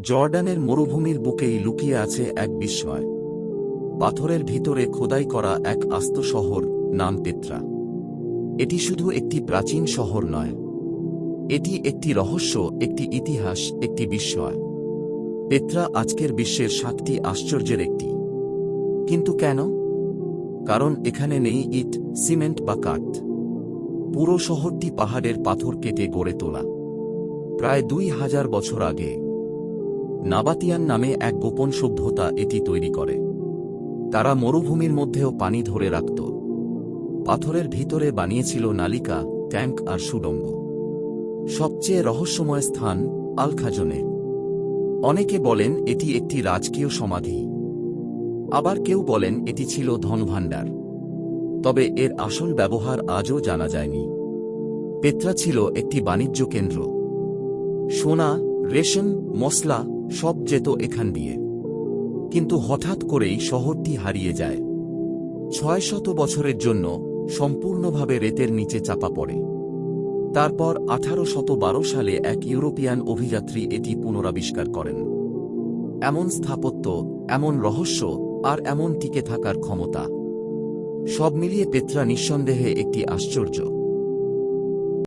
জর্ডানের মরুভূমির বুকেই লুকিয়ে আছে এক বিস্ময়। পাথরের ভিতরে খোদাই করা এক আস্ত শহর, নাম পেত্রা। এটি শুধু একটি প্রাচীন শহর নয়, এটি একটি রহস্য, একটি ইতিহাস, একটি বিস্ময়। পেত্রা আজকের বিশ্বের 7টি আশ্চর্যের একটি। কিন্তু কেন? কারণ এখানে নেই ইট, সিমেন্ট বা কাঠ। পুরো শহরটি পাহাড়ের পাথর কেটে গড়ে তোলা। প্রায় 2000 বছর আগে নাবাতিয়ান নামে এক গোপন সভ্যতা এটি তৈরি করে। তারা মরুভূমির মধ্যেও পানি ধরে রাখত। পাথরের ভিতরে বানিয়েছিল নালিকা, ট্যাঙ্ক আর সুড়ঙ্গ। সবচেয়ে রহস্যময় স্থান আল খাজনে। অনেকে বলেন এটি একটি রাজকীয় সমাধি, আবার কেউ বলেন এটি ছিল ধনভাণ্ডার। তবে এর আসল ব্যবহার আজও জানা যায়নি। পেত্রা ছিল একটি বাণিজ্য কেন্দ্র। সোনা, রেশম, মশলা সব যেত এখান দিয়ে। কিন্তু হঠাৎ করেই শহরটি হারিয়ে যায়। 600 বছরের জন্য সম্পূর্ণভাবে রেতের নিচে চাপা পড়ে। তারপর 1812 সালে এক ইউরোপিয়ান অভিযাত্রী এটি পুনরাবিষ্কার করেন। এমন স্থাপত্য, এমন রহস্য, আর এমন টিকে থাকার ক্ষমতা, সব মিলিয়ে পেত্রা নিঃসন্দেহে একটি আশ্চর্য।